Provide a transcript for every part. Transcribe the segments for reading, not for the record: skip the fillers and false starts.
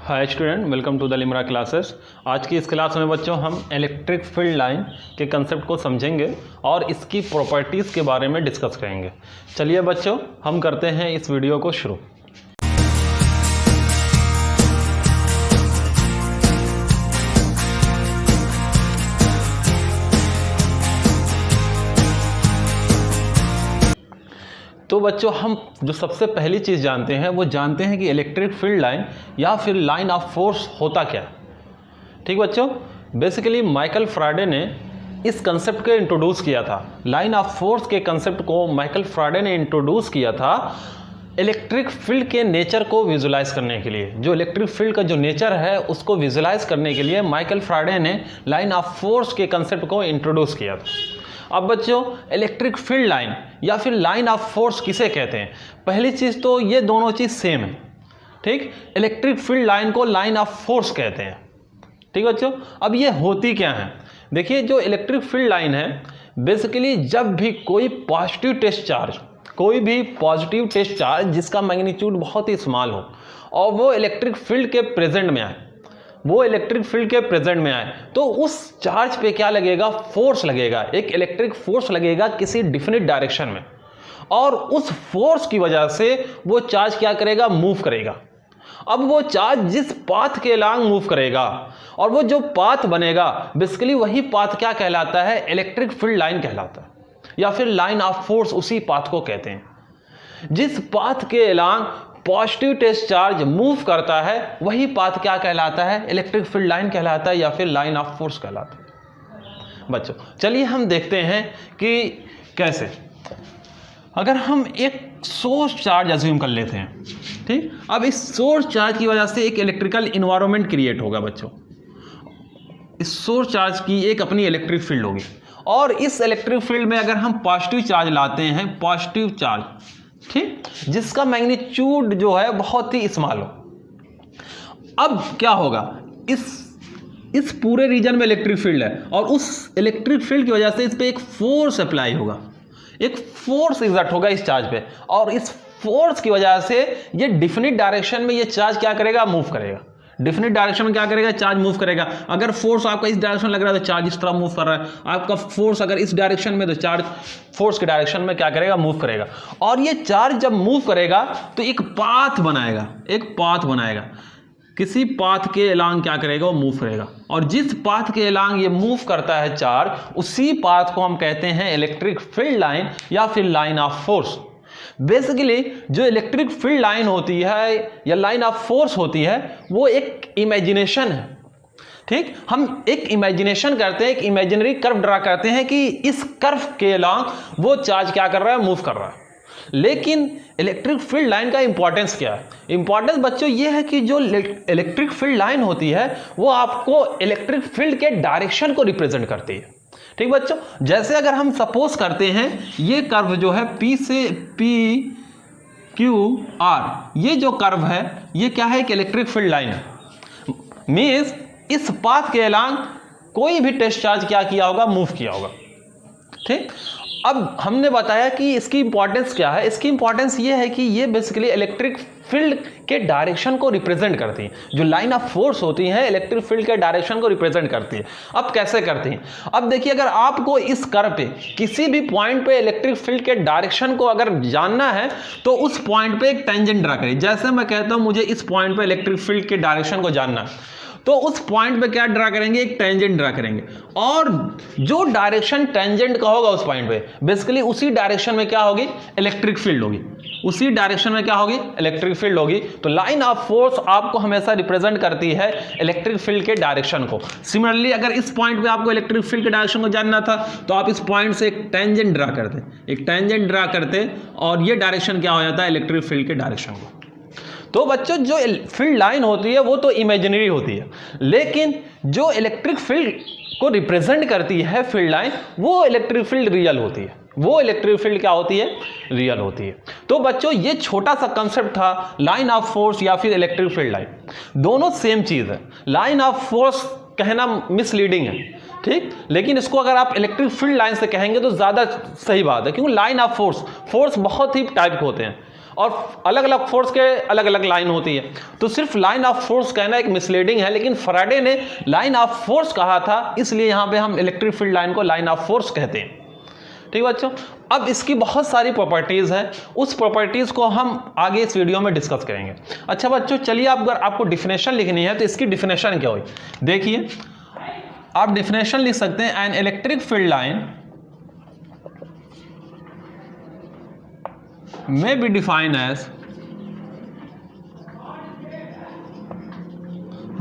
Hi student, welcome to the Limra classes. आज की इस क्लास में बच्चों हम इलेक्ट्रिक फील्ड लाइन के कंसेप्ट को समझेंगे और इसकी प्रॉपर्टीज़ के बारे में डिस्कस करेंगे। चलिए बच्चों, हम करते हैं इस वीडियो को शुरू। तो बच्चों, हम जो सबसे पहली चीज़ जानते हैं वो जानते हैं कि इलेक्ट्रिक फील्ड लाइन या फिर लाइन ऑफ फोर्स होता क्या है। ठीक बच्चों, बेसिकली माइकल फैराडे ने इस कंसेप्ट को इंट्रोड्यूस किया था। लाइन ऑफ फोर्स के कंसेप्ट को माइकल फैराडे ने इंट्रोड्यूस किया था इलेक्ट्रिक फील्ड के नेचर को विजुलाइज करने के लिए। जो इलेक्ट्रिक फील्ड का जो नेचर है उसको विजुलाइज करने के लिए माइकल फैराडे ने लाइन ऑफ फोर्स के कंसेप्ट को इंट्रोड्यूस किया था। अब बच्चों, इलेक्ट्रिक फील्ड लाइन या फिर लाइन ऑफ फोर्स किसे कहते हैं? पहली चीज़ तो ये दोनों चीज़ सेम है। ठीक, इलेक्ट्रिक फील्ड लाइन को लाइन ऑफ फोर्स कहते हैं। ठीक बच्चों, अब ये होती क्या है? देखिए, जो इलेक्ट्रिक फील्ड लाइन है बेसिकली जब भी कोई पॉजिटिव टेस्ट चार्ज जिसका मैग्नीट्यूड बहुत ही स्मॉल हो और वो इलेक्ट्रिक फील्ड के प्रेजेंट में आए, तो उस चार्ज पे क्या लगेगा? फोर्स लगेगा। एक इलेक्ट्रिक फोर्स लगेगा किसी डिफिनिट डायरेक्शन में, और उस फोर्स की वजह से वो चार्ज क्या करेगा? मूव करेगा। अब वो चार्ज जिस पाथ के अलोंग मूव करेगा और वो जो पाथ बनेगा बेसिकली वही पाथ क्या कहलाता है? इलेक्ट्रिक फील्ड लाइन कहलाता है, या फिर लाइन ऑफ फोर्स उसी पाथ को कहते हैं। जिस पाथ के along positive test charge move करता है वही पाथ क्या कहलाता है? इलेक्ट्रिक फील्ड लाइन कहलाता है या फिर लाइन ऑफ फोर्स कहलाता है। बच्चों, चलिए हम देखते हैं कि कैसे। अगर हम एक सोर्स चार्ज अज्यूम कर लेते हैं, ठीक, अब इस सोर्स चार्ज की वजह से एक इलेक्ट्रिकल इन्वायरमेंट क्रिएट होगा। बच्चों, इस सोर्स चार्ज की एक अपनी इलेक्ट्रिक फील्ड होगी, और इस इलेक्ट्रिक फील्ड में अगर हम पॉजिटिव चार्ज लाते हैं, पॉजिटिव चार्ज, ठीक, जिसका मैग्नीट्यूड जो है बहुत ही स्मॉल हो, अब क्या होगा? इस पूरे रीजन में इलेक्ट्रिक फील्ड है और उस इलेक्ट्रिक फील्ड की वजह से इस पे एक फोर्स अप्लाई होगा, एक फोर्स एग्जर्ट होगा इस चार्ज पे, और इस फोर्स की वजह से ये डिफिनिट डायरेक्शन में ये चार्ज क्या करेगा? मूव करेगा। डिफिनिट डायरेक्शन में क्या करेगा? चार्ज मूव करेगा। अगर फोर्स आपका इस डायरेक्शन लग रहा है तो चार्ज इस तरह मूव कर रहा है। आपका फोर्स अगर इस डायरेक्शन में तो चार्ज फोर्स के डायरेक्शन में क्या करेगा? मूव करेगा। और ये चार्ज जब मूव करेगा तो एक पाथ बनाएगा, किसी पाथ के अलोंग क्या करेगा? वो मूव करेगा, और जिस पाथ के अलोंग ये मूव करता है चार्ज, उसी पाथ को हम कहते हैं इलेक्ट्रिक फील्ड लाइन या फिर लाइन ऑफ फोर्स। बेसिकली जो इलेक्ट्रिक फील्ड लाइन होती है या लाइन ऑफ फोर्स होती है वो एक इमेजिनेशन है। ठीक, हम एक इमेजिनेशन करते हैं, एक इमेजिनरी कर्व ड्रा करते हैं कि इस कर्व के अलोंग वो चार्ज क्या कर रहा है? मूव कर रहा है। लेकिन इलेक्ट्रिक फील्ड लाइन का इंपॉर्टेंस क्या है? इंपॉर्टेंस बच्चों ये है कि जो इलेक्ट्रिक फील्ड लाइन होती है वो आपको इलेक्ट्रिक फील्ड के डायरेक्शन को रिप्रेजेंट करती है। ठीक बच्चों, जैसे अगर हम सपोज करते हैं ये कर्व जो है P से PQR, ये जो कर्व है ये क्या है? एक इलेक्ट्रिक फील्ड लाइन है। मीन्स इस पाथ के अलोंग कोई भी टेस्ट चार्ज क्या किया होगा? मूव किया होगा। ठीक, अब हमने बताया कि इसकी इंपॉर्टेंस क्या है। इसकी इंपॉर्टेंस ये है कि ये बेसिकली इलेक्ट्रिक फील्ड के डायरेक्शन को रिप्रेजेंट करती है। जो लाइन ऑफ फोर्स होती है इलेक्ट्रिक फील्ड के डायरेक्शन को रिप्रेजेंट करती है। अब कैसे करती हैं? अब देखिए, अगर आपको इस कर्व पे किसी भी पॉइंट पे इलेक्ट्रिक फील्ड के डायरेक्शन को अगर जानना है तो उस पॉइंट पे एक टेंजेंट ड्रा करिए। जैसे मैं कहता हूं मुझे इस पॉइंट पे इलेक्ट्रिक फील्ड के डायरेक्शन को जानना है, तो उस पॉइंट पे क्या ड्रा करेंगे? एक टेंजेंट ड्रा करेंगे, और जो डायरेक्शन टेंजेंट का होगा उस पॉइंट पे बेसिकली उसी डायरेक्शन में क्या होगी? इलेक्ट्रिक फील्ड होगी। उसी डायरेक्शन में क्या होगी? इलेक्ट्रिक फील्ड होगी। तो लाइन ऑफ फोर्स आपको हमेशा रिप्रेजेंट करती है इलेक्ट्रिक फील्ड के डायरेक्शन को। सिमिलरली अगर इस पॉइंट पे आपको इलेक्ट्रिक फील्ड के डायरेक्शन को जानना था तो आप इस पॉइंट से एक टेंजेंट ड्रा करते, और ये डायरेक्शन क्या हो जाता है? इलेक्ट्रिक फील्ड के डायरेक्शन को। तो बच्चों, जो फील्ड लाइन होती है वो तो इमेजिनरी होती है, लेकिन जो इलेक्ट्रिक फील्ड को रिप्रेजेंट करती है फील्ड लाइन, वो इलेक्ट्रिक फील्ड रियल होती है। वो इलेक्ट्रिक फील्ड क्या होती है? रियल होती है। तो बच्चों, ये छोटा सा कंसेप्ट था लाइन ऑफ फोर्स या फिर इलेक्ट्रिक फील्ड लाइन। दोनों सेम चीज है। लाइन ऑफ फोर्स कहना मिसलीडिंग है, ठीक, लेकिन इसको अगर आप इलेक्ट्रिक फील्ड लाइन से कहेंगे तो ज्यादा सही बात है, क्योंकि लाइन ऑफ फोर्स बहुत ही टाइप के होते हैं। और अलग अलग फोर्स के अलग अलग लाइन होती है। तो सिर्फ लाइन ऑफ फोर्स कहना एक मिसलीडिंग है, लेकिन फैराडे ने लाइन ऑफ फोर्स कहा था, इसलिए यहां पे हम इलेक्ट्रिक फील्ड लाइन को लाइन ऑफ फोर्स कहते हैं। ठीक है बच्चों, अब इसकी बहुत सारी प्रॉपर्टीज है, उस प्रॉपर्टीज को हम आगे इस वीडियो में डिस्कस करेंगे। अच्छा बच्चों, चलिए अगर आपको डिफिनेशन लिखनी है तो इसकी डिफिनेशन क्या हुई, देखिए आप डिफिनेशन लिख सकते हैं, an electric field line may be defined as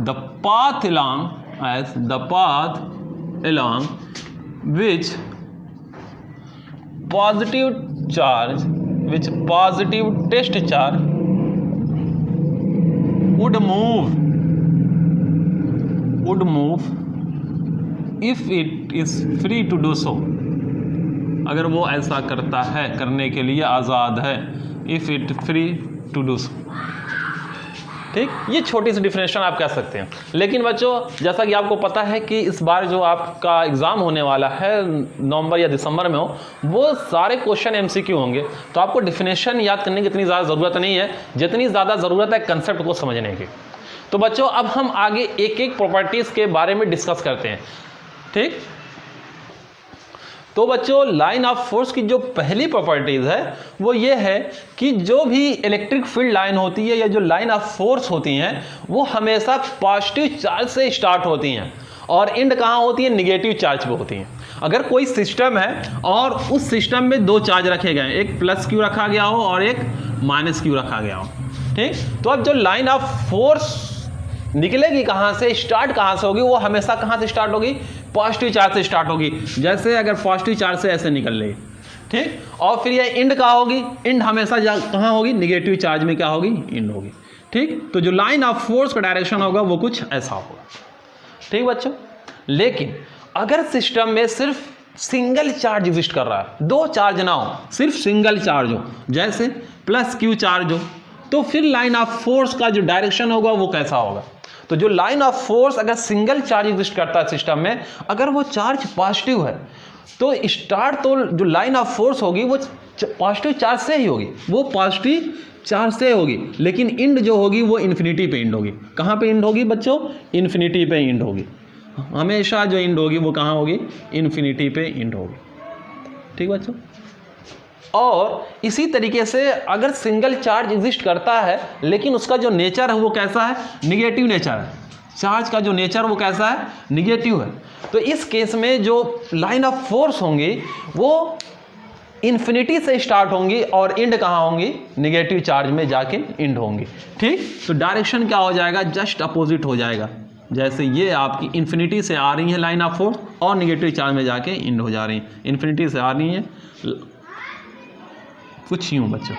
the path along which positive test charge would move if it is free to do so, अगर वो ऐसा करता है, करने के लिए आज़ाद है, if it free to do so. ठीक, ये छोटी सी डिफिनेशन आप कह सकते हैं। लेकिन बच्चों, जैसा कि आपको पता है कि इस बार जो आपका एग्ज़ाम होने वाला है नवंबर या दिसंबर में हो, वो सारे क्वेश्चन एमसीक्यू होंगे, तो आपको डिफिनेशन याद करने की इतनी ज़्यादा ज़रूरत नहीं है जितनी ज़्यादा ज़रूरत है कंसेप्ट को समझने की। तो बच्चों, अब हम आगे एक एक प्रॉपर्टीज़ के बारे में डिस्कस करते हैं। ठीक, तो बच्चों, लाइन ऑफ फोर्स की जो पहली प्रॉपर्टीज है वो ये है कि जो भी इलेक्ट्रिक फील्ड लाइन होती है या जो लाइन ऑफ फोर्स होती हैं वो हमेशा पॉजिटिव चार्ज से स्टार्ट होती हैं और एंड कहाँ होती है, निगेटिव चार्ज पे होती हैं। अगर कोई सिस्टम है और उस सिस्टम में दो चार्ज रखे गए, एक प्लस क्यू रखा गया हो और एक माइनस क्यू रखा गया हो, ठीक, तो अब जो लाइन ऑफ फोर्स निकलेगी कहाँ से, स्टार्ट कहाँ से होगी, वो हमेशा कहाँ से स्टार्ट होगी, पॉजिटिव चार्ज से स्टार्ट होगी। जैसे अगर पॉजिटिव चार्ज से ऐसे निकल रही, ठीक, और फिर ये एंड कहाँ होगी, एंड हमेशा कहाँ होगी, निगेटिव चार्ज में क्या होगी, एंड होगी। ठीक, तो जो लाइन ऑफ फोर्स का डायरेक्शन होगा वो कुछ ऐसा होगा। ठीक बच्चों, लेकिन अगर सिस्टम में सिर्फ सिंगल चार्ज एग्जिस्ट कर रहा है, दो चार्ज ना हो, सिर्फ सिंगल चार्ज हो, जैसे प्लस क्यू चार्ज हो, तो फिर लाइन ऑफ फोर्स का जो डायरेक्शन होगा वो कैसा होगा। तो जो लाइन ऑफ फोर्स अगर सिंगल चार्ज एग्जिस्ट करता है सिस्टम में, अगर वो चार्ज पॉजिटिव है तो स्टार्ट तो जो लाइन ऑफ फोर्स होगी वो पॉजिटिव चार्ज से ही होगी, वो पॉजिटिव चार्ज से होगी, लेकिन इंड जो होगी वो इन्फिनिटी पे इंड होगी। कहाँ पे इंड होगी बच्चों, इन्फिनिटी पे इंड होगी। हमेशा जो इंड होगी वो कहाँ होगी, इन्फिनिटी पे इंड होगी। ठीक बच्चों, और इसी तरीके से अगर सिंगल चार्ज एग्जिस्ट करता है लेकिन उसका जो नेचर है वो कैसा है, निगेटिव नेचर है, चार्ज का जो नेचर वो कैसा है, निगेटिव है, तो इस केस में जो लाइन ऑफ फोर्स होंगी वो इन्फिनिटी से स्टार्ट होंगी और एंड कहाँ होंगी, निगेटिव चार्ज में जाके एंड होंगी। ठीक, तो डायरेक्शन क्या हो जाएगा, जस्ट अपोजिट हो जाएगा। जैसे ये आपकी इन्फिनिटी से आ रही है लाइन ऑफ फोर्स और निगेटिव चार्ज में जाके एंड हो जा रही है, इन्फिनिटी से आ रही है कुछ यूं बच्चों।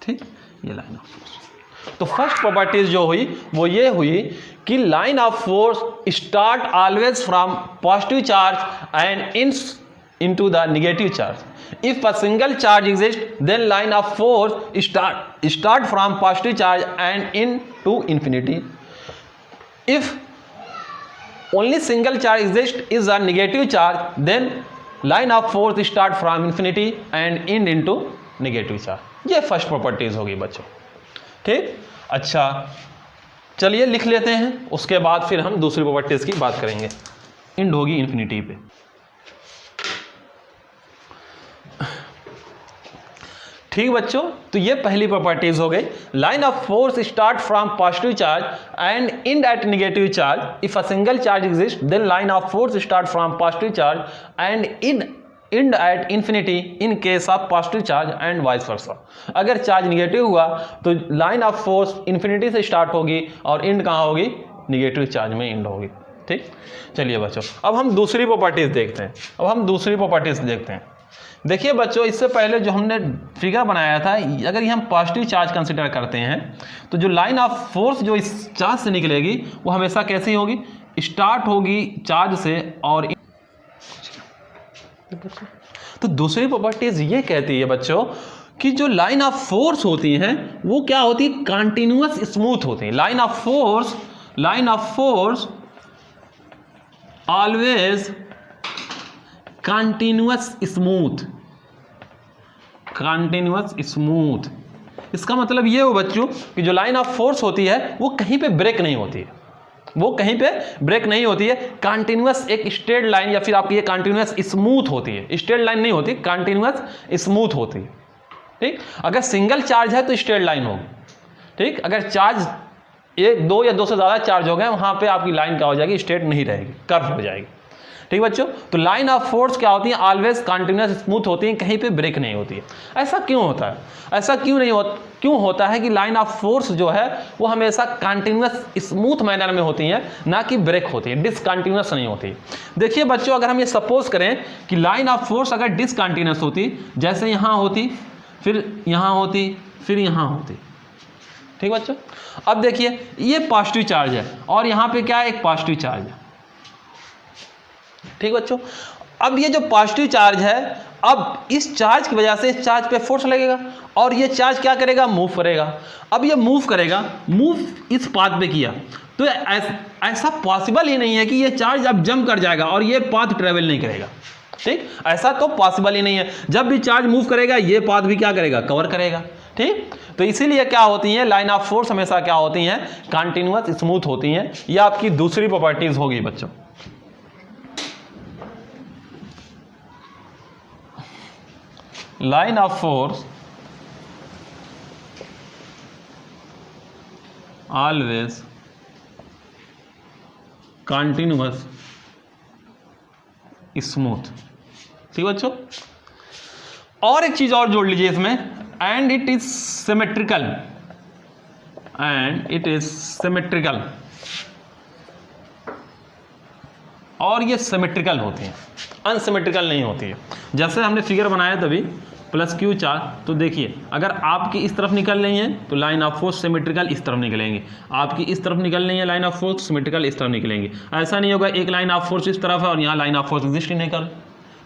ठीक, ये लाइन ऑफ फोर्स। तो फर्स्ट प्रॉपर्टीज जो हुई वो ये हुई कि line of force start always from positive charge and ends into the negative charge. If a single charge exists, then line of force start from positive charge and into infinity. If only single charge exists is a negative charge, then line of force start from infinity and end into negative charge. ये first properties होगी बच्चों। ठीक, अच्छा चलिए लिख लेते हैं, उसके बाद फिर हम दूसरी प्रॉपर्टीज की बात करेंगे। एंड होगी इन्फिनिटी पे। ठीक बच्चों, तो ये पहली प्रॉपर्टीज हो गई। Line of force start from positive charge and end at negative charge. If a single charge exist then line of force start from positive charge and end at infinity in case of positive charge and vice versa. अगर charge negative हुआ तो line of force infinity से start होगी और and कहाँ होगी, negative charge में and होगी। ठीक, चलिए बच्चों अब हम दूसरी प्रॉपर्टीज देखते हैं। देखिए बच्चों, इससे पहले जो हमने फिगर बनाया था, अगर ये हम पॉजिटिव चार्ज कंसिडर करते हैं तो जो लाइन ऑफ फोर्स जो इस चार्ज से निकलेगी वो हमेशा कैसी होगी, स्टार्ट होगी चार्ज से और तो दूसरी प्रॉपर्टीज ये कहती है बच्चों कि जो लाइन ऑफ फोर्स होती हैं वो क्या होती है, कंटिन्यूअस स्मूथ होती है। Line of force always continuous smooth. Continuous smooth. इसका मतलब ये हो बच्चों कि जो लाइन ऑफ फोर्स होती है वो कहीं पे ब्रेक नहीं होती है, वो कहीं पे ब्रेक नहीं होती है। कंटिन्यूअस एक स्ट्रेट लाइन या फिर आपकी ये कंटिन्यूअस स्मूथ होती है, स्ट्रेट लाइन नहीं होती, कंटिन्यूअस स्मूथ होती है। ठीक, अगर सिंगल चार्ज है तो स्ट्रेट लाइन होगी। ठीक, अगर चार्ज एक दो या दो से ज़्यादा चार्ज हो गए वहाँ पे आपकी लाइन क्या हो जाएगी, स्ट्रेट नहीं रहेगी, कर्व हो जाएगी। ठीक बच्चों, तो लाइन ऑफ फोर्स क्या होती है, ऑलवेज कंटिन्यूअस स्मूथ होती है, कहीं पे ब्रेक नहीं होती है। ऐसा क्यों होता है, ऐसा क्यों होता है कि लाइन ऑफ फोर्स जो है वो हमेशा कंटिन्यूअस स्मूथ मैनर में होती है, ना कि ब्रेक होती है, डिसकंटिन्यूअस नहीं होती। देखिए बच्चों, अगर हम ये सपोज करें कि लाइन ऑफ फोर्स अगर डिसकंटिन्यूअस होती, जैसे यहाँ होती, फिर यहाँ होती, फिर यहाँ होती। ठीक बच्चों, अब देखिए ये पॉजिटिव चार्ज है और यहाँ पे क्या है, एक पॉजिटिव चार्ज है। ठीक बच्चों, अब ये जो पॉजिटिव चार्ज है, अब इस चार्ज की वजह से इस चार्ज पे फोर्स लगेगा और ये चार्ज क्या करेगा, मूव करेगा। अब ये मूव करेगा, मूव इस पाथ पे किया तो ऐसा पॉसिबल ही नहीं है कि ये चार्ज अब जंप कर जाएगा और ये पाथ ट्रेवल नहीं करेगा। ठीक, ऐसा तो पॉसिबल ही नहीं है। जब भी चार्ज मूव करेगा ये पाथ भी क्या करेगा, कवर करेगा। ठीक, तो इसीलिए क्या होती है, लाइन ऑफ फोर्स हमेशा क्या होती हैं, कंटिन्यूअस स्मूथ होती हैं। ये आपकी दूसरी प्रॉपर्टीज होगी बच्चों। Line of force always continuous smooth. ठीक बच्चों, और एक चीज और जोड़ लीजिए इसमें, and it is symmetrical, and it is symmetrical, और ये सिमेट्रिकल होती है, अनसिमेट्रिकल नहीं होती है। जैसे हमने फिगर बनाया तभी प्लस क्यू चार्ज, तो देखिए अगर आपकी इस तरफ निकल रही है तो लाइन ऑफ फोर्स सिमेट्रिकल इस तरफ निकलेंगे, आपकी इस तरफ निकल रही है लाइन ऑफ फोर्स सिमेट्रिकल इस तरफ निकलेंगे। ऐसा नहीं होगा एक लाइन ऑफ फोर्स इस तरफ है और यहाँ लाइन ऑफ फोर्स एग्जिस्ट ही नहीं कर।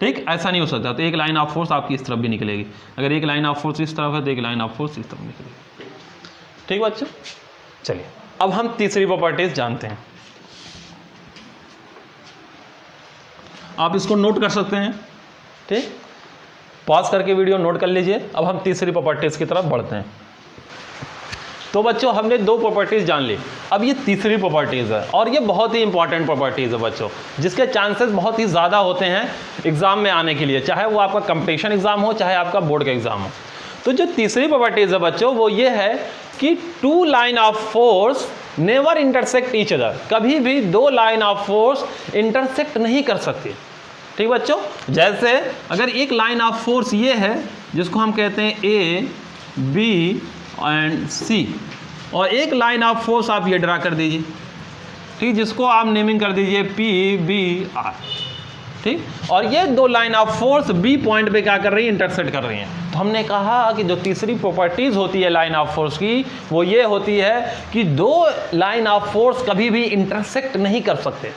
ठीक, ऐसा नहीं हो सकता। तो एक लाइन ऑफ फोर्स आपकी इस तरफ भी निकलेगी, अगर एक लाइन ऑफ फोर्स इस तरफ है तो एक लाइन ऑफ फोर्स इस तरफ निकलेगी। ठीक बच्चों, चलिए अब हम तीसरी प्रॉपर्टीज जानते हैं। आप इसको नोट कर सकते हैं। ठीक, पॉज करके वीडियो नोट कर लीजिए। अब हम तीसरी प्रॉपर्टीज की तरफ बढ़ते हैं। तो बच्चों हमने दो प्रॉपर्टीज जान ली, अब ये तीसरी प्रॉपर्टीज है और ये बहुत ही इंपॉर्टेंट प्रॉपर्टीज है बच्चों, जिसके चांसेस बहुत ही ज़्यादा होते हैं एग्जाम में आने के लिए, चाहे वो आपका कंपटीशन एग्जाम हो चाहे आपका बोर्ड का एग्जाम हो। तो जो तीसरी प्रॉपर्टीज है बच्चों वो ये है कि two line of force never intersect each other, कभी भी दो लाइन ऑफ फोर्स इंटरसेक्ट नहीं कर सकती। ठीक बच्चों, जैसे अगर एक लाइन ऑफ फोर्स ये है जिसको हम कहते हैं ए बी एंड सी, और एक लाइन ऑफ फोर्स आप ये ड्रा कर दीजिए, ठीक, जिसको आप नेमिंग कर दीजिए पी बी आर। ठीक, और ये दो line of force B point पे क्या कर रही है, इंटरसेक्ट कर रही हैं। तो हमने कहा कि जो तीसरी प्रॉपर्टीज होती है लाइन ऑफ फोर्स की वो ये होती है कि दो लाइन ऑफ फोर्स कभी भी इंटरसेक्ट नहीं कर सकते।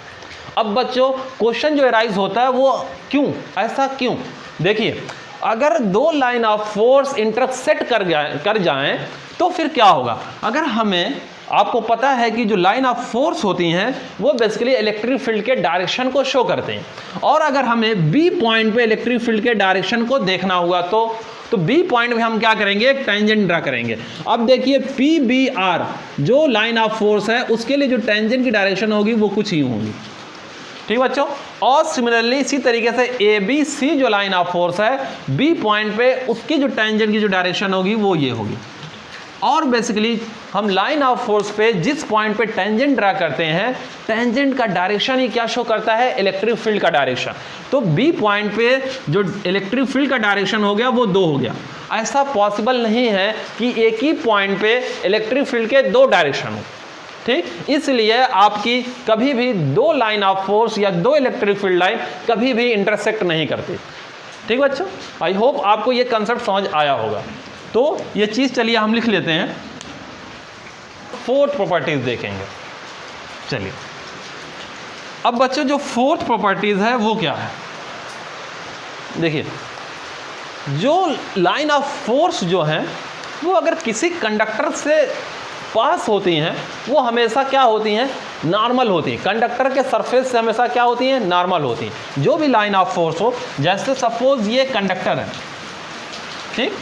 अब बच्चों क्वेश्चन जो एराइज होता है वो क्यों, ऐसा क्यों, देखिए अगर दो लाइन ऑफ फोर्स इंटरसेक्ट कर जाएं तो फिर क्या होगा। अगर हमें, आपको पता है कि जो लाइन ऑफ फोर्स होती हैं वो बेसिकली इलेक्ट्रिक फील्ड के डायरेक्शन को शो करते हैं, और अगर हमें बी पॉइंट पे इलेक्ट्रिक फील्ड के डायरेक्शन को देखना हुआ तो बी पॉइंट में हम क्या करेंगे, एक टेंजेंट ड्रा करेंगे। अब देखिए पी बी आर जो लाइन ऑफ फोर्स है उसके लिए जो टेंजेंट की डायरेक्शन होगी वो कुछ ही होगी। ठीक बच्चों, और सिमिलरली इसी तरीके से ए बी सी जो लाइन ऑफ फोर्स है बी पॉइंट पे उसकी जो टेंजेंट की जो डायरेक्शन होगी वो ये होगी। और बेसिकली हम लाइन ऑफ फोर्स पे जिस पॉइंट पे टेंजेंट ड्रा करते हैं, टेंजेंट का डायरेक्शन ही क्या शो करता है, इलेक्ट्रिक फील्ड का डायरेक्शन। तो बी पॉइंट पे जो इलेक्ट्रिक फील्ड का डायरेक्शन हो गया वो 2 हो गया। ऐसा पॉसिबल नहीं है कि एक ही पॉइंट पे इलेक्ट्रिक फील्ड के 2 डायरेक्शन हो। ठीक, इसलिए आपकी कभी भी 2 लाइन ऑफ फोर्स या 2 इलेक्ट्रिक फील्ड लाइन कभी भी इंटरसेक्ट नहीं करती। ठीक बच्चों, आई होप आपको ये कंसेप्ट समझ आया होगा। तो ये चीज़ चलिए हम लिख लेते हैं, फोर्थ प्रॉपर्टीज देखेंगे। चलिए अब बच्चों जो फोर्थ प्रॉपर्टीज है वो क्या है, देखिए जो लाइन ऑफ फोर्स जो है वो अगर किसी कंडक्टर से पास होती हैं वो हमेशा क्या होती हैं, नॉर्मल होती है। कंडक्टर के सरफेस से हमेशा क्या होती हैं, नॉर्मल होती हैं। जो भी लाइन ऑफ फोर्स हो, जैसे सपोज ये कंडक्टर है, ठीक,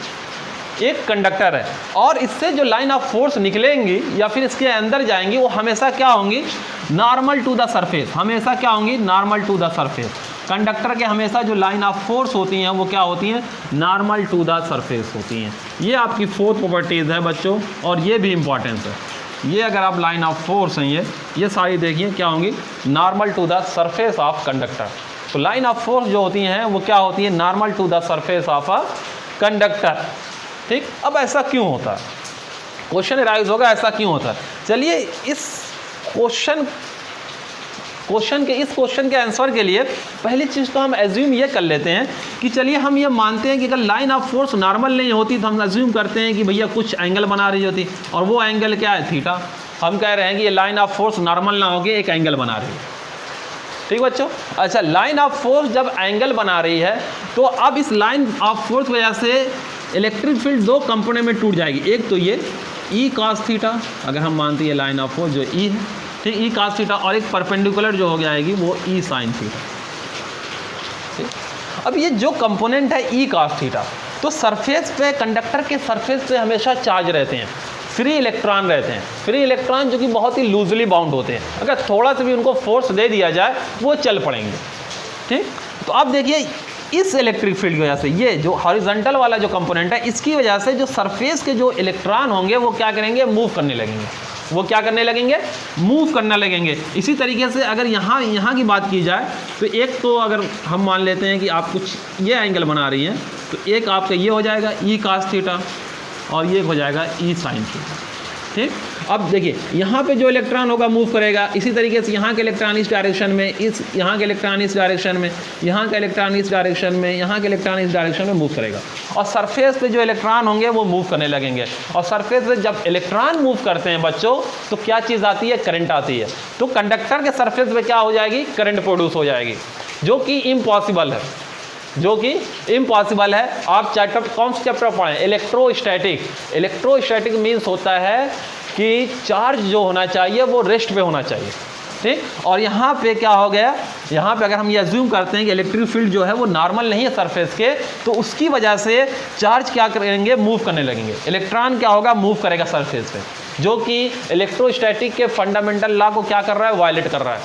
एक कंडक्टर है और इससे जो लाइन ऑफ फोर्स निकलेंगी या फिर इसके अंदर जाएंगी वो हमेशा क्या होंगी, नॉर्मल टू द सरफेस, हमेशा क्या होंगी, normal to the surface. Conductor के हमेशा जो लाइन ऑफ फोर्स होती हैं वो क्या होती हैं, नॉर्मल टू द सरफेस होती हैं। ये आपकी फोर्थ प्रॉपर्टीज़ है बच्चों, और ये भी इंपॉर्टेंस है। ये अगर आप लाइन ऑफ फोर्स हैं ये सारी देखिए क्या होंगी, normal to the surface of conductor. तो लाइन ऑफ फोर्स जो होती हैं वो क्या होती है, normal to the surface of a conductor. ठीक, अब ऐसा क्यों होता है, क्वेश्चन राइज होगा ऐसा क्यों होता है। चलिए इस क्वेश्चन के आंसर के लिए पहली चीज़ तो हम एज्यूम ये कर लेते हैं कि चलिए हम ये मानते हैं कि अगर लाइन ऑफ फोर्स नॉर्मल नहीं होती तो हम एज्यूम करते हैं कि भैया कुछ एंगल बना रही होती, और वो एंगल क्या है, थीटा। हम कह रहे हैं कि ये लाइन ऑफ फोर्स नॉर्मल ना होगी, एक एंगल बना रही है। ठीक बच्चों, अच्छा, लाइन ऑफ फोर्स जब एंगल बना रही है तो अब इस लाइन ऑफ फोर्स की वजह से इलेक्ट्रिक फील्ड दो कंपोनेंट में टूट जाएगी। एक तो ये ई कॉस थीटा, अगर हम मानते हैं लाइन ऑफ फोर्स जो ई है, ठीक, ई कॉस थीटा, और एक परपेंडिकुलर जो हो जाएगी वो ई साइन थीटा। ठीक, अब ये जो कंपोनेंट है ई कॉस थीटा, तो सरफेस पे, कंडक्टर के सरफेस पे हमेशा चार्ज रहते हैं, फ्री इलेक्ट्रॉन रहते हैं, फ्री इलेक्ट्रॉन जो कि बहुत ही लूजली बाउंड होते हैं। अगर थोड़ा सा भी उनको फोर्स दे दिया जाए वो चल पड़ेंगे। ठीक, तो आप देखिए इस इलेक्ट्रिक फील्ड की वजह से ये जो हॉरिजॉन्टल वाला जो कंपोनेंट है, इसकी वजह से जो सरफेस के जो इलेक्ट्रॉन होंगे वो क्या करेंगे, मूव करने लगेंगे। वो क्या करने लगेंगे, मूव करने लगेंगे। इसी तरीके से अगर यहाँ की बात की जाए तो एक तो अगर हम मान लेते हैं कि आप कुछ ये एंगल बना रही हैं, तो एक आपका ये हो जाएगा ई कॉस थीटा और ये हो जाएगा ई साइन थीटा। ठीक, अब देखिए यहाँ पे जो इलेक्ट्रॉन होगा मूव करेगा, इसी तरीके से यहाँ के इलेक्ट्रॉन इस डायरेक्शन में, यहाँ के इलेक्ट्रॉन इस डायरेक्शन में, यहाँ के इलेक्ट्रॉन इस डायरेक्शन में, यहाँ के इलेक्ट्रॉन इस डायरेक्शन में मूव करेगा, और सरफेस पे जो इलेक्ट्रॉन होंगे वो मूव करने लगेंगे। और सरफेस पे जब इलेक्ट्रॉन मूव करते हैं बच्चों तो क्या चीज़ आती है, करंट आती है। तो कंडक्टर के सरफेस पे क्या हो जाएगी, करंट प्रोड्यूस हो जाएगी, जो कि इम्पॉसिबल है, जो कि इम्पॉसिबल है। आप चैप्टर कौन सा चैप्टर पढ़ें, इलेक्ट्रोस्टैटिक। इलेक्ट्रोस्टैटिक मीन्स होता है कि चार्ज जो होना चाहिए वो रेस्ट पे होना चाहिए। ठीक, और यहाँ पे क्या हो गया, यहाँ पे अगर हम ये अज्यूम करते हैं कि इलेक्ट्रिक फील्ड जो है वो नॉर्मल नहीं है सरफेस के, तो उसकी वजह से चार्ज क्या करेंगे, मूव करने लगेंगे। इलेक्ट्रॉन क्या होगा, मूव करेगा सरफेस पे, जो कि इलेक्ट्रोस्टैटिक के फंडामेंटल लॉ को क्या कर रहा है, वायलेट कर रहा है।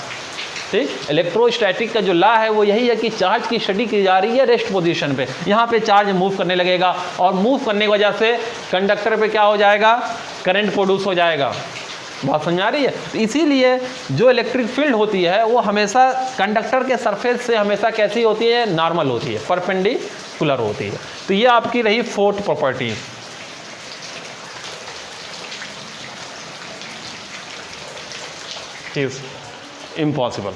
ठीक, इलेक्ट्रोस्टैटिक का जो लॉ है वो यही है कि चार्ज की स्टडी की जा रही है रेस्ट पोजीशन पे, यहाँ पे चार्ज मूव करने लगेगा, और मूव करने की वजह से कंडक्टर पे क्या हो जाएगा, करंट प्रोड्यूस हो जाएगा। बात समझ आ रही है। तो इसीलिए जो इलेक्ट्रिक फील्ड होती है वो हमेशा कंडक्टर के सरफेस से हमेशा कैसी होती है, नॉर्मल होती है, परपेंडिकुलर होती है। तो ये आपकी रही फोर्थ प्रॉपर्टी। इम्पॉसिबल।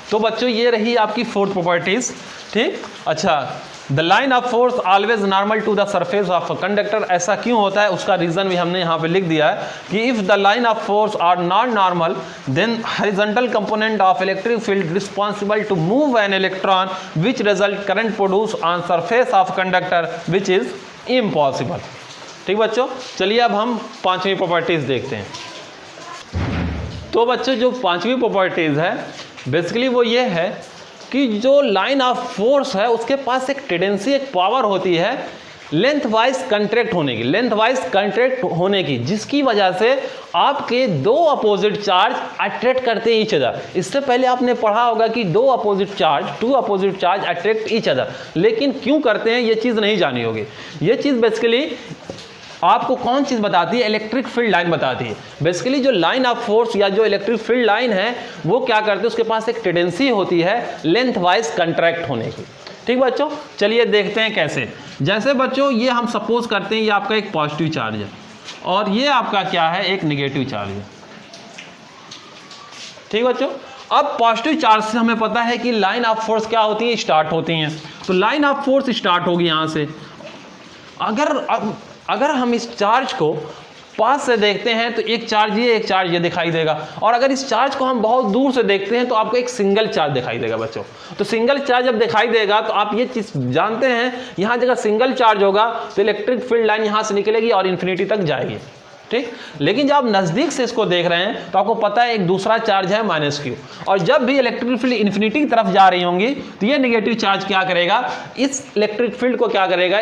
तो बच्चों ये रही आपकी फोर्थ प्रॉपर्टीज। ठीक, अच्छा, the line of force always normal to the surface of a conductor. ऐसा क्यों होता है, उसका रीजन भी हमने यहाँ पे लिख दिया है कि if the line of force are not normal then horizontal component of electric field responsible to move an electron which result current produce on surface of conductor which is impossible. ठीक बच्चों, चलिए अब हम पांचवी प्रॉपर्टीज देखते हैं। तो बच्चों जो पांचवी प्रॉपर्टीज है बेसिकली वो ये है कि जो लाइन ऑफ फोर्स है उसके पास एक टेंडेंसी, एक पावर होती है लेंथ वाइज कंट्रैक्ट होने की, जिसकी वजह से आपके दो अपोजिट चार्ज अट्रैक्ट करते हैं ईच अदर। इससे पहले आपने पढ़ा होगा कि two opposite charge attract each other, लेकिन क्यों करते हैं ये चीज़ नहीं जानी होगी। ये चीज़ बेसिकली आपको कौन चीज़ बताती है, इलेक्ट्रिक फील्ड लाइन बताती है। बेसिकली जो लाइन ऑफ फोर्स या जो इलेक्ट्रिक फील्ड लाइन है वो क्या करते हैं, उसके पास एक टेंडेंसी होती है लेंथ वाइज कंट्रैक्ट होने की। ठीक बच्चों, चलिए देखते हैं कैसे। जैसे बच्चों ये हम सपोज करते हैं ये आपका एक पॉजिटिव चार्ज है और ये आपका क्या है, एक नेगेटिव चार्ज है। ठीक बच्चों, अब पॉजिटिव चार्ज से हमें पता है कि लाइन ऑफ फोर्स क्या होती है, स्टार्ट होती हैं। तो लाइन ऑफ फोर्स स्टार्ट होगी यहाँ से। अगर हम इस चार्ज को पास से देखते हैं तो एक चार्ज ये दिखाई देगा, और अगर इस चार्ज को हम बहुत दूर से देखते हैं तो आपको एक सिंगल चार्ज दिखाई देगा बच्चों। तो सिंगल चार्ज जब दिखाई देगा तो आप ये चीज़ जानते हैं, यहाँ जगह सिंगल चार्ज होगा तो इलेक्ट्रिक फील्ड लाइन यहाँ से निकलेगी और इन्फिनिटी तक जाएगी। ठीक। लेकिन जब आप नज़दीक से इसको देख रहे हैं तो आपको पता है एक दूसरा चार्ज है -q, और जब भी इलेक्ट्रिक फील्ड इन्फिनिटी की तरफ जा रही होंगी तो ये नेगेटिव चार्ज क्या करेगा, इस इलेक्ट्रिक फील्ड को क्या करेगा,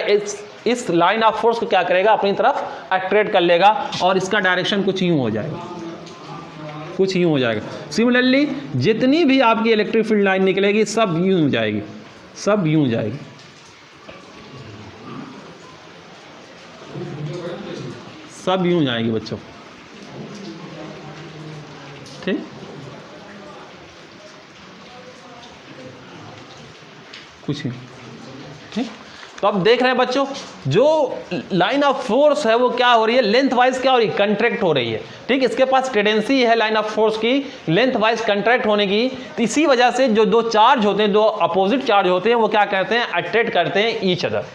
इस लाइन ऑफ फोर्स को क्या करेगा, अपनी तरफ अट्रैक्ट कर लेगा और इसका डायरेक्शन कुछ यूं हो जाएगा, कुछ यूं हो जाएगा। सिमिलरली जितनी भी आपकी इलेक्ट्रिक फील्ड लाइन निकलेगी सब यूं हो जाएगी, सब यूं हो जाएगी, सब यूं जाएगी बच्चों, ठीक। कुछ नहीं, ठीक। तो अब देख रहे हैं बच्चों, जो लाइन ऑफ फोर्स है वो क्या हो रही है, लेंथ वाइज क्या हो रही है, कंट्रैक्ट हो रही है, ठीक। इसके पास टेंडेंसी है लाइन ऑफ फोर्स की लेंथ वाइज कंट्रैक्ट होने की। तो इसी वजह से जो दो चार्ज होते हैं, दो अपोजिट चार्ज होते हैं, वो क्या करते हैं, अट्रैक्ट करते हैं ईच अदर,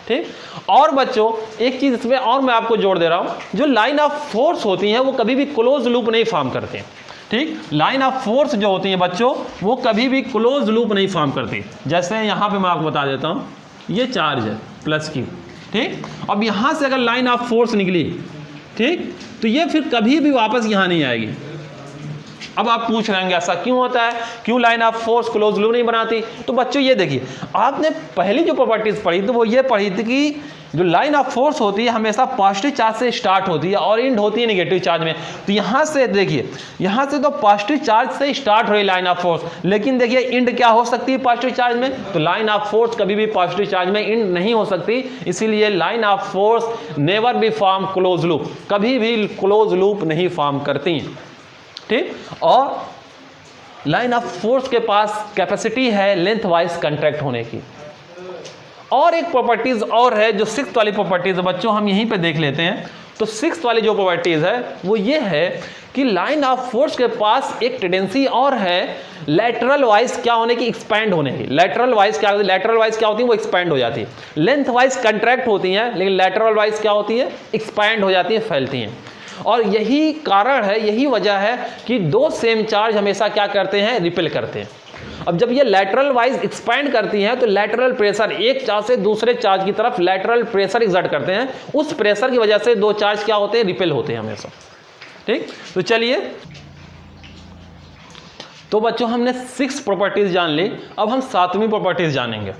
ठीक। और बच्चों एक चीज इसमें और मैं आपको जोड़ दे रहा हूं, जो लाइन ऑफ फोर्स होती हैं वो कभी भी क्लोज लूप नहीं फॉर्म करते हैं, ठीक। लाइन ऑफ फोर्स जो होती हैं बच्चों वो कभी भी क्लोज लूप नहीं फॉर्म करती। जैसे यहां पे मैं आपको बता देता हूं, ये चार्ज है +q, ठीक। अब यहां से अगर लाइन ऑफ फोर्स निकली, ठीक, तो ये फिर कभी भी वापस यहां नहीं आएगी। अब आप पूछ रहे हैं ऐसा क्यों होता है, क्यों line of force close loop नहीं बनाती। तो बच्चों ये देखिए, आपने पहली जो प्रॉपर्टीज पढ़ी थी वो ये पढ़ी थी कि जो लाइन ऑफ फोर्स होती है हमेशा पॉजिटिव चार्ज से स्टार्ट होती है और एंड होती है नेगेटिव चार्ज में। तो यहाँ से देखिए, यहाँ से तो पॉजिटिव चार्ज से स्टार्ट हो रही लाइन ऑफ फोर्स, लेकिन देखिए एंड क्या हो सकती है पॉजिटिव चार्ज में, तो लाइन ऑफ फोर्स कभी भी पॉजिटिव चार्ज में एंड नहीं हो सकती। इसीलिए line of force never be form close loop, कभी भी क्लोज लूप नहीं फॉर्म करती, ठीक। और लाइन ऑफ फोर्स के पास कैपेसिटी है लेंथ वाइज कंट्रैक्ट होने की। और एक प्रॉपर्टीज और है जो 6th वाली प्रॉपर्टीज है बच्चों, हम यहीं पे देख लेते हैं। तो 6th वाली जो प्रॉपर्टीज है वो ये है कि लाइन ऑफ फोर्स के पास एक टेंडेंसी और है लैटरल वाइज क्या होने की, एक्सपैंड होने की। लैटरल वाइज क्या होती है, लैटरल वाइज क्या होती है, वो एक्सपैंड हो जाती है। लेंथ वाइज कंट्रैक्ट होती हैं लेकिन लैटरल वाइज क्या होती है, एक्सपैंड हो जाती है, फैलती हैं। और यही कारण है, यही वजह है कि दो सेम चार्ज हमेशा क्या करते हैं, रिपेल करते हैं। अब जब ये लैटरल वाइज एक्सपैंड करती हैं तो लैटरल प्रेशर एक चार्ज से दूसरे चार्ज की तरफ लैटरल प्रेशर एक्सर्ट करते हैं, उस प्रेशर की वजह से दो चार्ज क्या होते हैं, रिपेल होते हैं हमेशा, ठीक। तो चलिए, तो बच्चों हमने 6 प्रॉपर्टीज जान ली, अब हम 7वीं प्रॉपर्टीज जानेंगे।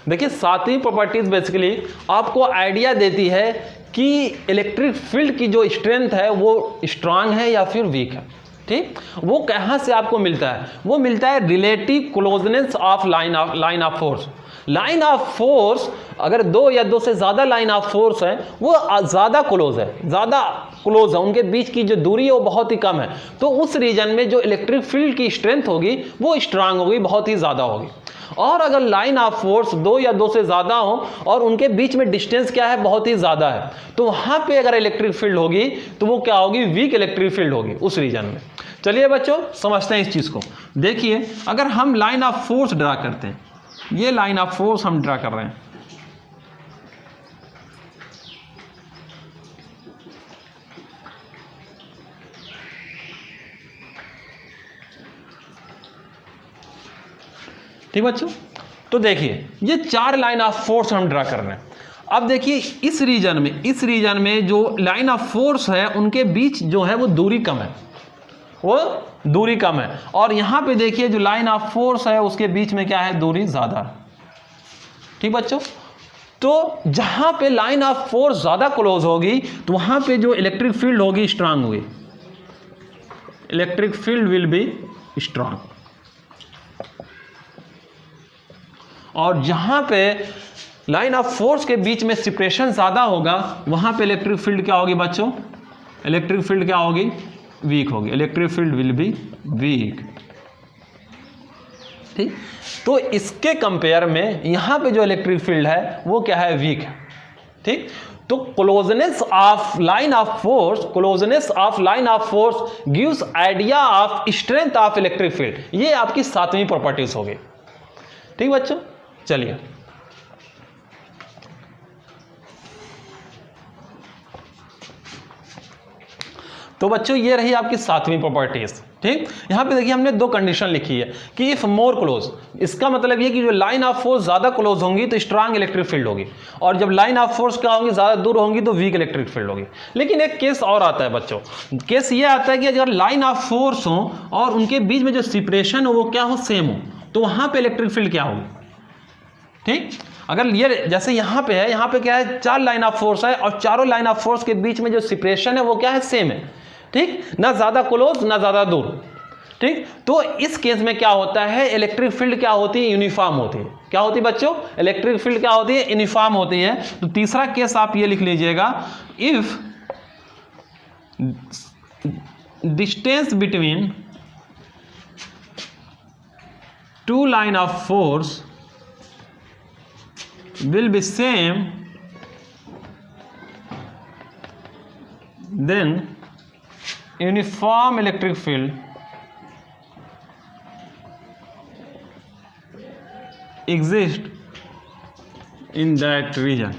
देखिए 7वीं प्रॉपर्टीज बेसिकली आपको आइडिया देती है कि इलेक्ट्रिक फील्ड की जो स्ट्रेंथ है वो स्ट्रांग है या फिर वीक है, ठीक। वो कहाँ से आपको मिलता है, वो मिलता है relative closeness of line of force. Line of force अगर दो या दो से ज़्यादा लाइन ऑफ फोर्स है वो ज़्यादा क्लोज है, ज़्यादा क्लोज है, उनके बीच की जो दूरी है वो बहुत ही कम है, तो उस रीजन में जो इलेक्ट्रिक फील्ड की स्ट्रेंथ होगी वो स्ट्रांग होगी, बहुत ही ज़्यादा होगी। और अगर लाइन ऑफ फोर्स दो या दो से ज़्यादा हो और उनके बीच में डिस्टेंस क्या है, बहुत ही ज़्यादा है, तो वहाँ पे अगर इलेक्ट्रिक फील्ड होगी तो वो क्या होगी, वीक इलेक्ट्रिक फील्ड होगी उस रीजन में। चलिए बच्चों समझते हैं इस चीज़ को। देखिए अगर हम लाइन ऑफ फोर्स ड्रा करते हैं, ये लाइन ऑफ फोर्स हम ड्रा कर रहे हैं, ठीक बच्चों। तो देखिए ये 4 लाइन ऑफ फोर्स हम ड्रा कर रहे हैं। अब देखिए इस रीजन में जो लाइन ऑफ फोर्स है उनके बीच जो है वो दूरी कम है, वो दूरी कम है। और यहां पे देखिए जो लाइन ऑफ फोर्स है उसके बीच में क्या है, दूरी ज्यादा है, ठीक बच्चों। तो जहां पे लाइन ऑफ फोर्स ज्यादा क्लोज होगी तो वहां पे जो इलेक्ट्रिक फील्ड होगी स्ट्रांग होगी, electric field will be strong. और जहां पे लाइन ऑफ फोर्स के बीच में सेपरेशन ज्यादा होगा वहां पे इलेक्ट्रिक फील्ड क्या होगी बच्चों, इलेक्ट्रिक फील्ड क्या होगी, वीक होगी, electric field will be weak, ठीक। तो इसके कंपेयर में यहां पे जो इलेक्ट्रिक फील्ड है वो क्या है, वीक है, ठीक। तो closeness of line of force, closeness of line of force gives idea of strength of electric field. ये आपकी 7वीं प्रॉपर्टीज होगी, ठीक बच्चों। चलिए तो बच्चों ये रही आपकी 7वीं प्रॉपर्टीज। ठीक, यहाँ पे देखिए हमने 2 कंडीशन लिखी है कि इफ मोर क्लोज, इसका मतलब ये कि जो लाइन ऑफ फोर्स ज्यादा क्लोज होंगी तो स्ट्रांग इलेक्ट्रिक फील्ड होगी, और जब लाइन ऑफ फोर्स क्या होंगी ज्यादा दूर होंगी तो वीक इलेक्ट्रिक फील्ड होगी। लेकिन एक केस और आता है बच्चों, केस ये आता है कि अगर लाइन ऑफ फोर्स हो और उनके बीच में जो सेपरेशन हो वो क्या हो, सेम हो, तो वहां पे इलेक्ट्रिक फील्ड क्या होगी। ठीक, अगर ये जैसे यहाँ पे है, यहाँ पे क्या है, 4 लाइन ऑफ फोर्स है और चारों लाइन ऑफ फोर्स के बीच में जो सेपरेशन है वो क्या है, सेम है। ठीक, ना ज्यादा क्लोज ना ज्यादा दूर। ठीक, तो इस केस में क्या होता है, इलेक्ट्रिक फील्ड क्या होती है, यूनिफॉर्म होती है। क्या होती है बच्चों, इलेक्ट्रिक फील्ड क्या होती है, यूनिफॉर्म होती है। तो तीसरा केस आप ये लिख लीजिएगा, if distance between 2 line of force will be same, then uniform electric field exist in that region।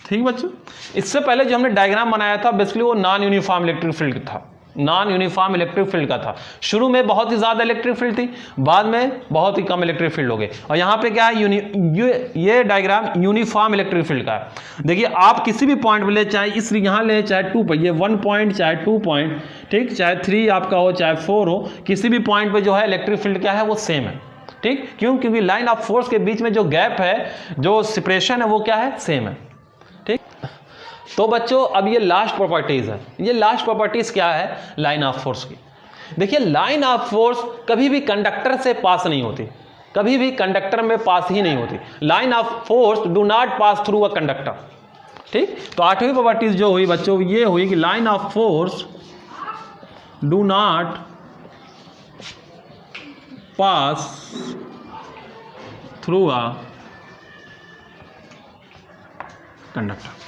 ठीक बच्चों, इससे पहले जो हमने डायग्राम बनाया था बेसिकली वो नॉन यूनिफॉर्म इलेक्ट्रिक फील्ड था, नॉन यूनिफॉर्म इलेक्ट्रिक फील्ड का था। शुरू में बहुत ही ज्यादा इलेक्ट्रिक फील्ड थी, बाद में बहुत ही कम इलेक्ट्रिक फील्ड हो गए, और यहाँ पे क्या है, ये डायग्राम यूनिफॉर्म इलेक्ट्रिक फील्ड का है। देखिए आप किसी भी पॉइंट पे ले, चाहे इस यहाँ ले, चाहे 2 पे, ये 1 पॉइंट चाहे 2 पॉइंट, ठीक, चाहे 3 आपका हो चाहे 4 हो, किसी भी पॉइंट पे जो है इलेक्ट्रिक फील्ड क्या है, वो सेम है। ठीक, क्यों, क्योंकि लाइन ऑफ फोर्स के बीच में जो गैप है, जो सेपरेशन है वो क्या है, सेम है। ठीक, तो बच्चों अब ये लास्ट प्रॉपर्टीज है। ये लास्ट प्रॉपर्टीज क्या है, लाइन ऑफ फोर्स की। देखिए लाइन ऑफ फोर्स कभी भी कंडक्टर से पास नहीं होती, कभी भी कंडक्टर में पास ही नहीं होती। Line of force do not pass through a conductor. ठीक, तो 8वीं प्रॉपर्टीज जो हुई बच्चों ये हुई कि line of force do not pass through a conductor.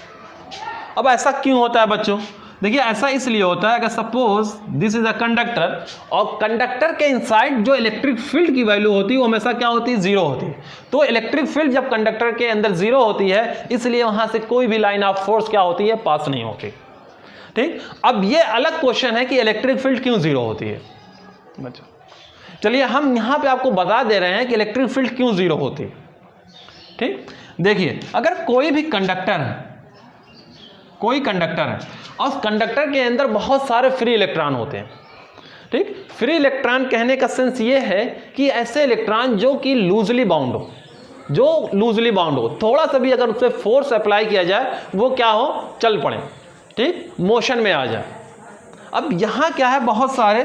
अब ऐसा क्यों होता है बच्चों, देखिए ऐसा इसलिए होता है, अगर suppose this is a conductor और कंडक्टर के इनसाइड जो इलेक्ट्रिक फील्ड की वैल्यू होती है वो हमेशा क्या होती है, 0 होती है। तो इलेक्ट्रिक फील्ड जब कंडक्टर के अंदर 0 होती है, इसलिए वहां से कोई भी लाइन ऑफ फोर्स क्या होती है, पास नहीं होती। ठीक, अब ये अलग क्वेश्चन है कि इलेक्ट्रिक फील्ड क्यों 0 होती है बच्चों। चलिए हम यहां पे आपको बता दे रहे हैं कि इलेक्ट्रिक फील्ड क्यों 0 होती है। ठीक, देखिए अगर कोई भी कंडक्टर है, कोई कंडक्टर है और उस कंडक्टर के अंदर बहुत सारे फ्री इलेक्ट्रॉन होते हैं। ठीक, फ्री इलेक्ट्रॉन कहने का सेंस ये है कि ऐसे इलेक्ट्रॉन जो कि लूजली बाउंड हो, जो लूजली बाउंड हो, थोड़ा सा भी अगर उससे फोर्स अप्लाई किया जाए वो क्या हो, चल पड़े, ठीक, मोशन में आ जाए। अब यहां क्या है, बहुत सारे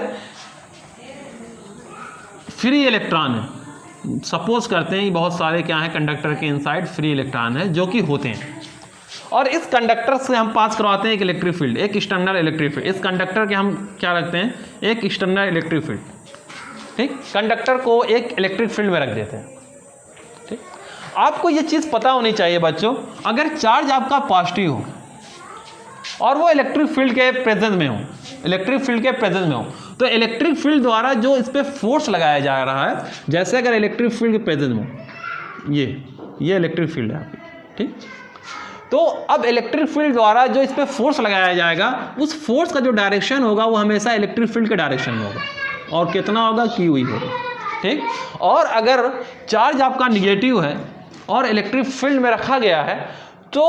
फ्री इलेक्ट्रॉन है, सपोज करते हैं बहुत सारे क्या है कंडक्टर के इनसाइड फ्री इलेक्ट्रॉन है जो कि होते हैं, और इस कंडक्टर से हम पास करवाते हैं एक इलेक्ट्रिक फील्ड, एक एक्सटर्नल इलेक्ट्रिक फील्ड। इस कंडक्टर के हम क्या रखते हैं, एक एक्सटर्नल इलेक्ट्रिक फील्ड। ठीक, कंडक्टर को एक इलेक्ट्रिक फील्ड में रख देते हैं। ठीक, आपको ये चीज़ पता होनी चाहिए बच्चों, अगर चार्ज आपका पॉजिटिव हो और वो इलेक्ट्रिक फील्ड के प्रेजेंस में हो, इलेक्ट्रिक फील्ड के प्रेजेंस में हो, तो इलेक्ट्रिक फील्ड द्वारा जो इस पर फोर्स लगाया जा रहा है, जैसे अगर इलेक्ट्रिक फील्ड के प्रेजेंस में हो, ये इलेक्ट्रिक फील्ड है आपकी। ठीक, तो अब इलेक्ट्रिक फील्ड द्वारा जो इस पर फोर्स लगाया जाएगा, उस फोर्स का जो डायरेक्शन होगा वो हमेशा इलेक्ट्रिक फील्ड के डायरेक्शन में होगा, और कितना होगा, क्यू ही होगा। ठीक, और अगर चार्ज आपका निगेटिव है और इलेक्ट्रिक फील्ड में रखा गया है, तो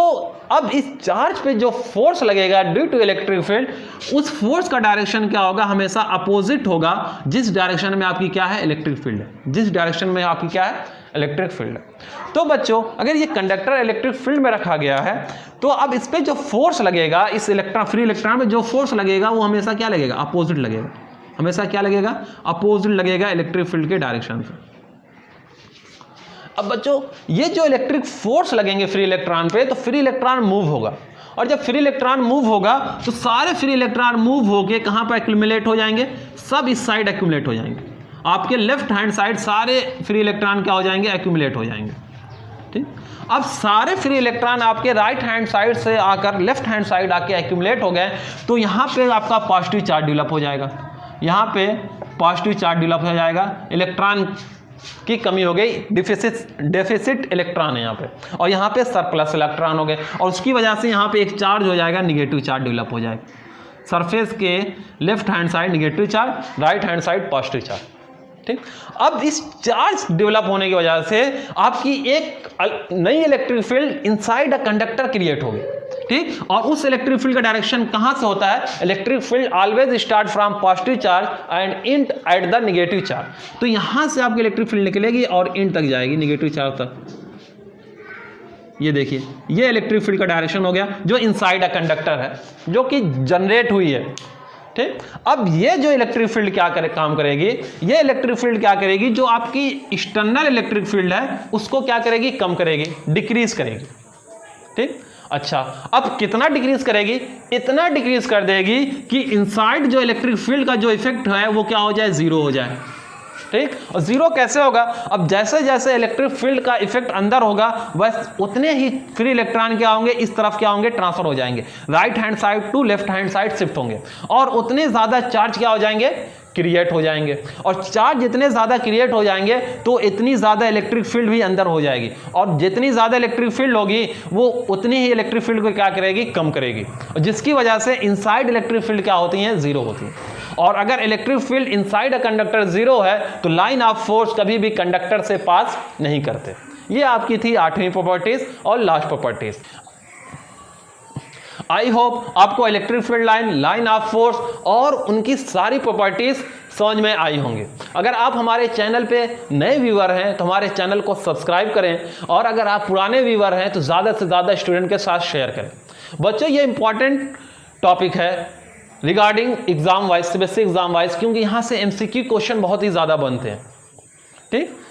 अब इस चार्ज पे जो फोर्स लगेगा ड्यू टू इलेक्ट्रिक फील्ड, उस फोर्स का डायरेक्शन क्या होगा, हमेशा अपोजिट होगा जिस डायरेक्शन में आपकी क्या है, इलेक्ट्रिक फील्ड है, जिस डायरेक्शन में आपकी क्या है, इलेक्ट्रिक फील्ड है। तो बच्चों अगर ये कंडक्टर इलेक्ट्रिक फील्ड में रखा गया है, तो अब इस पे जो फोर्स लगेगा, इस इलेक्ट्रॉन फ्री इलेक्ट्रॉन में जो फोर्स लगेगा वो हमेशा क्या लगेगा, अपोजिट लगेगा, हमेशा क्या लगेगा, अपोजिट लगेगा इलेक्ट्रिक फील्ड के डायरेक्शन से। अब बच्चों ये जो इलेक्ट्रिक फोर्स लगेंगे फ्री इलेक्ट्रॉन पे, तो फ्री इलेक्ट्रॉन मूव होगा, और जब फ्री इलेक्ट्रॉन मूव होगा तो सारे फ्री इलेक्ट्रॉन मूव होके कहां पर एक्यूमुलेट हो जाएंगे, सब इस साइड एक्यूमुलेट हो जाएंगे। आपके लेफ्ट हैंड साइड सारे फ्री इलेक्ट्रॉन क्या हो जाएंगे, एक्यूमुलेट हो जाएंगे। ठीक, अब सारे फ्री इलेक्ट्रॉन आपके राइट हैंड साइड से आकर लेफ्ट हैंड साइड आके एक्यूमुलेट हो गए, तो यहाँ पे आपका पॉजिटिव चार्ज डेवलप हो जाएगा, यहाँ पे पॉजिटिव चार्ज डेवलप हो जाएगा, इलेक्ट्रॉन की कमी हो गई, डेफिसिट इलेक्ट्रॉन है यहाँ पे, और यहाँ पे सरप्लस इलेक्ट्रॉन हो गए, और उसकी वजह से यहाँ पे एक चार्ज हो जाएगा, निगेटिव चार्ज डेवलप हो जाएगा। सरफेस के left hand side negative charge, right hand side positive charge. ठीक, अब इस चार्ज डेवलप होने की वजह से आपकी एक नई electric field inside a conductor create होगी। ठीक, और उस इलेक्ट्रिक फील्ड का डायरेक्शन कहां से होता है? Electric field always start from positive charge and end at the negative charge. तो यहां से आपकी इलेक्ट्रिक फील्ड निकलेगी और एंड तक जाएगी, नेगेटिव चार्ज तक। ये देखिए, ये इलेक्ट्रिक फील्ड का डायरेक्शन हो गया जो इनसाइड अ कंडक्टर है, जो कि जनरेट हुई है। ठीक, अब ये जो इलेक्ट्रिक फील्ड क्या काम करेगी, ये इलेक्ट्रिक फील्ड क्या करेगी, जो आपकी एक्सटर्नल इलेक्ट्रिक फील्ड है उसको क्या करेगी? कम करेगी, डिक्रीज करेगी। ठीक, अच्छा, अब कितना डिक्रीज करेगी? इतना डिक्रीज कर देगी कि इनसाइड जो इलेक्ट्रिक फील्ड का जो इफेक्ट है वो क्या हो जाए? जीरो हो जाए। ठीक, और जीरो कैसे होगा? अब जैसे जैसे इलेक्ट्रिक फील्ड का इफेक्ट अंदर होगा बस उतने ही फ्री इलेक्ट्रॉन क्या होंगे? इस तरफ क्या होंगे? ट्रांसफर हो जाएंगे, right hand side to left hand side shift होंगे, और उतने ज्यादा चार्ज क्या हो जाएंगे? क्रिएट हो जाएंगे। और चार्ज जितने ज्यादा क्रिएट हो जाएंगे तो इतनी ज्यादा इलेक्ट्रिक फील्ड भी अंदर हो जाएगी, और जितनी ज्यादा इलेक्ट्रिक फील्ड होगी वो उतनी ही इलेक्ट्रिक फील्ड को क्या करेगी? कम करेगी, जिसकी वजह से इनसाइड इलेक्ट्रिक फील्ड क्या होती है? जीरो होती है। और अगर electric field inside a conductor zero है तो लाइन ऑफ फोर्स कभी भी कंडक्टर से पास नहीं करते। ये आपकी थी 8वीं प्रॉपर्टीज और लास्ट प्रॉपर्टीज। आई होप आपको electric field line, line of force और उनकी सारी प्रॉपर्टीज समझ में आई होंगी। अगर आप हमारे चैनल पे नए व्यूअर हैं तो हमारे चैनल को सब्सक्राइब करें, और अगर आप पुराने व्यूअर हैं तो ज़्यादा से ज़्यादा स्टूडेंट के साथ शेयर करें। बच्चों, ये इंपॉर्टेंट टॉपिक है regarding exam wise, basic exam wise, क्योंकि यहाँ से MCQ क्वेश्चन बहुत ही ज़्यादा बनते हैं। ठीक।